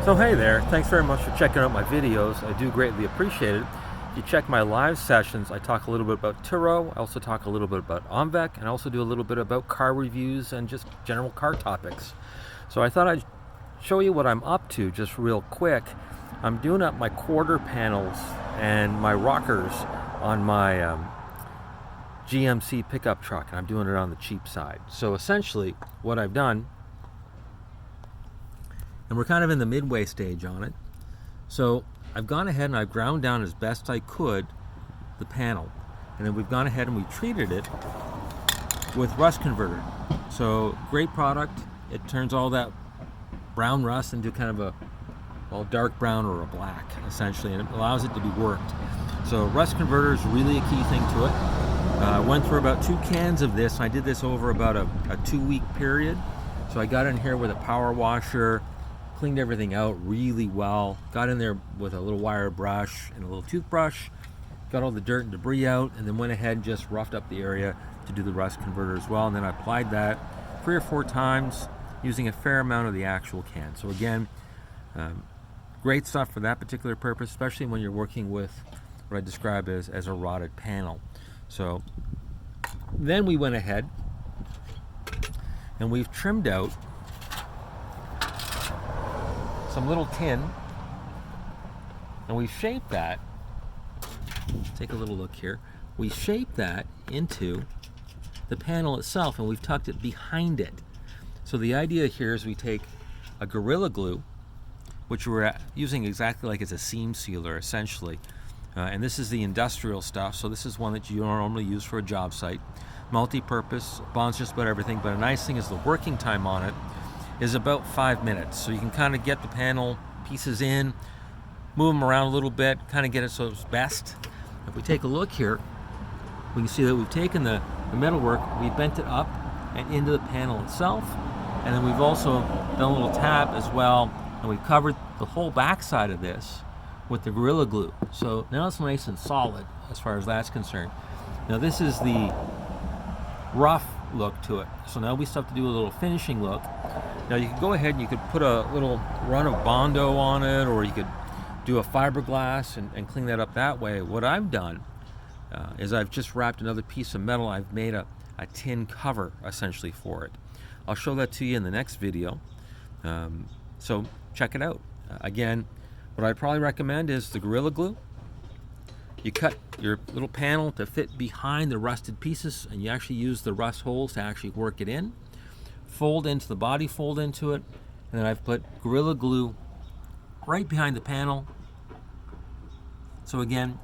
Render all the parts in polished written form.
So hey there, thanks very much for checking out my videos. I do greatly appreciate it. If you check my live sessions, I talk a little bit about Turo, I also talk a little bit about Omvec, and I also do a little bit about car reviews and just general car topics. So I thought I'd show you what I'm up to just real quick. I'm doing up my quarter panels and my rockers on my GMC pickup truck, and I'm doing it on the cheap side. So essentially what I've done, and we're kind of in the midway stage on it. So I've gone ahead and I've ground down as best I could the panel. And then we've gone ahead and we treated it with rust converter. So great product. It turns all that brown rust into kind of a dark brown or a black, essentially, and it allows it to be worked. So rust converter is really a key thing to it. I went through about 2 cans of this. I did this over about a 2-week period. So I got in here with a power washer, cleaned everything out really well, got in there with a little wire brush and a little toothbrush, got all the dirt and debris out, and then went ahead and just roughed up the area to do the rust converter as well. And then I applied that 3 or 4 times using a fair amount of the actual can. So again, great stuff for that particular purpose, especially when you're working with what I describe as a rotted panel. So then we went ahead and we've trimmed out some little tin, and we shaped that. Take a little look here. We shaped that into the panel itself, and we've tucked it behind it. So the idea here is we take a Gorilla Glue, which we're using exactly like as a seam sealer, essentially. And this is the industrial stuff, so this is one that you normally use for a job site. Multi-purpose, bonds just about everything, but a nice thing is the working time on it is about 5 minutes. So you can kind of get the panel pieces in, move them around a little bit, kind of get it so it's best. If we take a look here, we can see that we've taken the metalwork, we bent it up and into the panel itself, and then we've also done a little tab as well, and we've covered the whole back side of this with the Gorilla Glue. So now it's nice and solid as far as that's concerned. Now this is the rough look to it. So now we still have to do a little finishing look. Now you could go ahead and you could put a little run of Bondo on it, or you could do a fiberglass and clean that up that way. What I've done is I've just wrapped another piece of metal. I've made a tin cover essentially for it. I'll show that to you in the next video. So check it out. Again, what I'd probably recommend is the Gorilla Glue. You cut your little panel to fit behind the rusted pieces, and you actually use the rust holes to actually work it in. Fold into the body, fold into it, and then I've put Gorilla Glue right behind the panel. So again,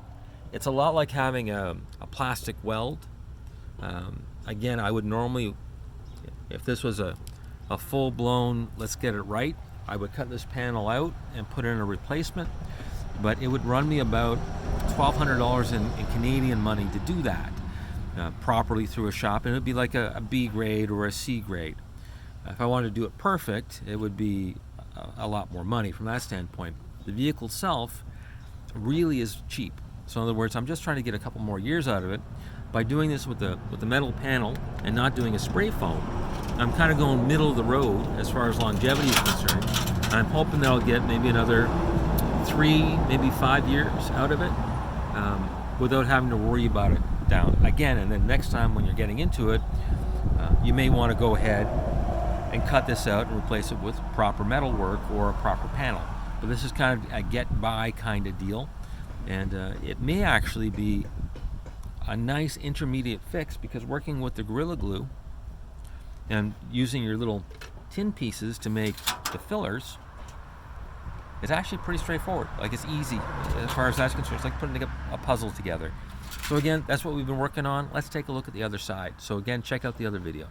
it's a lot like having a plastic weld. Again, I would normally, if this was a full-blown, let's get it right, I would cut this panel out and put in a replacement, but it would run me about $1,200 in Canadian money to do that properly through a shop, and it would be like a B grade or a C grade. If I wanted to do it perfect, it would be a lot more money from that standpoint. The vehicle itself really is cheap. So in other words, I'm just trying to get a couple more years out of it by doing this with the metal panel and not doing a spray foam. I'm kind of going middle of the road as far as longevity is concerned. I'm hoping that I'll get maybe another 3, maybe 5 years out of it without having to worry about it down again. And then next time when you're getting into it, you may want to go ahead and cut this out and replace it with proper metal work or a proper panel. But this is kind of a get-by kind of deal, and it may actually be a nice intermediate fix, because working with the Gorilla Glue and using your little tin pieces to make the fillers is actually pretty straightforward. Like, it's easy as far as that's concerned. It's like putting a puzzle together. So again, that's what we've been working on. Let's take a look at the other side. So again, check out the other video.